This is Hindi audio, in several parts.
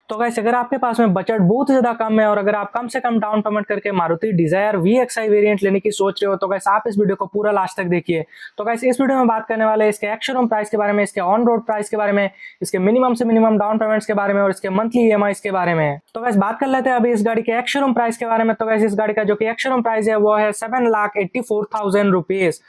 तो गाइस अगर आपके पास में बजट बहुत ज़्यादा कम है और अगर आप कम से कम डाउन पेमेंट करके मारुति डिजायर VXI वेरिएंट लेने की सोच रहे हो तो गाइस आप इस वीडियो को पूरा लास्ट तक देखिए। तो गाइस इस वीडियो में बात करने वाले हैं इसके एक्स-शोरूम प्राइस के बारे में, इसके ऑन रोड प्राइस के बारे में, इसके मिनिमम से मिनिमम डाउन पेमेंट्स के बारे में और इसके मंथली EMIs के बारे में। तो गाइस बात कर लेते हैं अभी इस गाड़ी के एक्स-शोरूम प्राइस के बारे में। तो गाइस इस गाड़ी का जो कि एक्स-शोरूम प्राइस है वो है 7,84,000 रुपीज।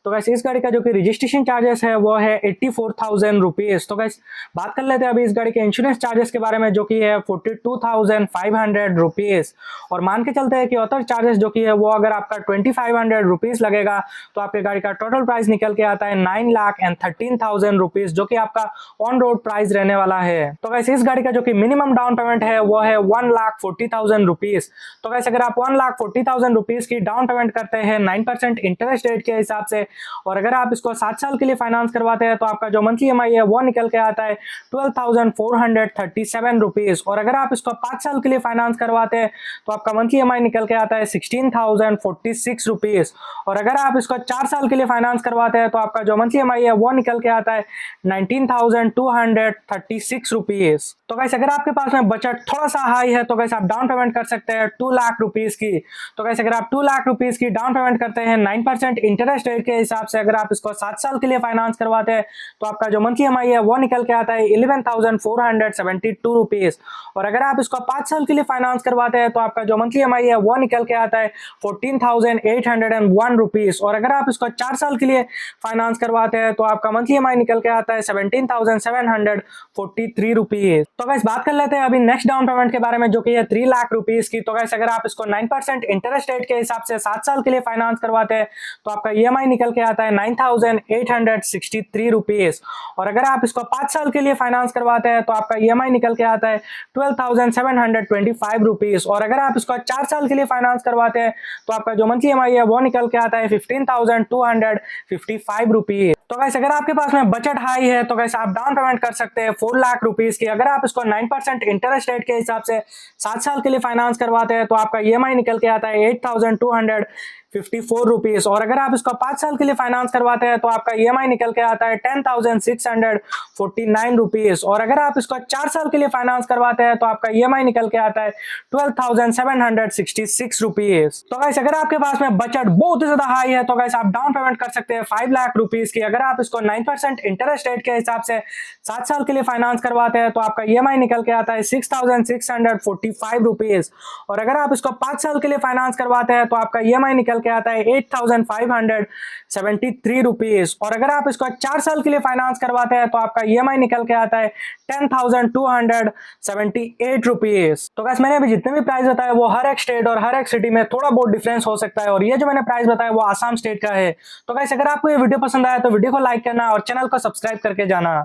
तो गाइस इस गाड़ी का जो कि रजिस्ट्रेशन चार्जेस है वो है 84,000 रुपीज। तो गाइस बात कर लेते हैं अभी इस गाड़ी के इंश्योरेंस चार्जेस के बारे में जो कि है 42,500 रुपीज। और मान के चलते हैं कि अदर चार्जेस जो कि है वो अगर आपका 2,500 रुपीज लगेगा तो आपके गाड़ी का टोटल प्राइस निकल के आता है 9,13,000 रुपीज, जो कि आपका ऑन रोड प्राइस रहने वाला है। तो गाइस इस गाड़ी का जो कि मिनिमम डाउन पेमेंट है वो है 1,40,000 रुपीज। तो गाइस अगर आप 1,40,000 रुपीज की डाउन पेमेंट करते हैं 9% इंटरेस्ट रेट के हिसाब से और अगर आप इसको 7 साल के लिए फाइनेंस करवाते हैं तो आपका जो मंथली EMI है वो निकल के आता है 12,437 रुपीज। और अगर आप इसको 5 साल के लिए फाइनेंस करवाते हैं तो आपका मंथली EMI निकल के आता है 16,046 रुपीज। और अगर आप इसको 4 साल के लिए फाइनेंस करवाते हैं तो आपका जो मंथली EMI है वो निकल के आता है 19,236 रुपीज। तो गाइस अगर आपके पास में बजट थोड़ा सा हाई है तो गाइस आप डाउन पेमेंट कर सकते हैं 2 लाख रुपीज की। तो गाइस अगर आप 2 लाख रुपीज की डाउन पेमेंट करते हैं 9% इंटरेस्ट रेट के हिसाब से, अगर आप इसको 7 साल के लिए फाइनेंस करवाते हैं तो आपका जो मंथली EMI है वो निकल के आता है 11,472 रुपीज। और अगर आप इसको 5 साल के लिए फाइनेंस करवाते हैं तो आपका जो मंथली EMI है वो निकल के आता है 14,801 रुपीज। और अगर आप इसको 4 साल के लिए फाइनेंस करवाते हैं तो आपका मंथली EMI निकल के आता है 17,743 रुपीज। तो गाइस बात कर लेते हैं अभी नेक्स्ट डाउन पेमेंट के बारे में जो कि है 3 लाख रुपीज की। तो गाइस अगर आप इसको 9% इंटरेस्ट रेट के हिसाब से 7 साल के लिए फाइनेंस करवाते हैं तो आपका EMI निकल के आता है 9,863 रुपीज। और अगर आप इसको 5 साल के लिए फाइनेंस करवाते हैं तो आपका EMI निकल के आता है 12,725 रुपीज। और अगर आप इसको 4 साल के लिए फाइनेंस करवाते हैं तो आपका जो मंथली EMI है वो निकल के आता है 15,255 रुपीज। तो गाइस अगर आपके पास में बजट हाई है तो गाइस आप डाउन पेमेंट कर सकते हैं 4 लाख रुपीज की। अगर आप इसको 9% इंटरेस्ट रेट के हिसाब से 7 साल के लिए फाइनेंस करवाते हैं तो आपका EMI निकल के आता है 8,254 रुपीज। और अगर आप इसको 5 साल के लिए फाइनेंस करवाते हैं तो आपका EMI निकल के आता है 10,649 रुपीज। और अगर आप इसको 4 साल के लिए फाइनेंस करवाते हैं तो आपका EMI निकल के आता है 12,766 रुपीज। तो गाइस अगर आपके पास में बजट बहुत ज्यादा हाई है तो गाइस आप डाउन पेमेंट कर सकते हैं 5 लाख रुपीज की। अगर आप इसको 9% इंटरेस्ट रेट के हिसाब से 7 साल के लिए फाइनेंस करवाते हैं तो आपका EMI निकल के आता है 6,645 रुपीज। और अगर आप इसको 5 साल के लिए फाइनेंस करवाते हैं तो आपका EMI निकल के आता है 8,573 रुपीज। और अगर आप इसको 4 साल के लिए फाइनेंस करवाते हैं तो आपका EMI निकल के आता है 10,278 रुपीज। तो गाइस मैंने अभी जितने भी प्राइस बताया वो हर एक स्टेट और हर एक सिटी में थोड़ा बहुत डिफरेंस हो सकता है और ये जो मैंने प्राइस बताया वो आसाम स्टेट का है। तो गाइस अगर आपको ये वीडियो पसंद आया तो वीडियो को लाइक करना और चैनल को सब्सक्राइब करके जाना।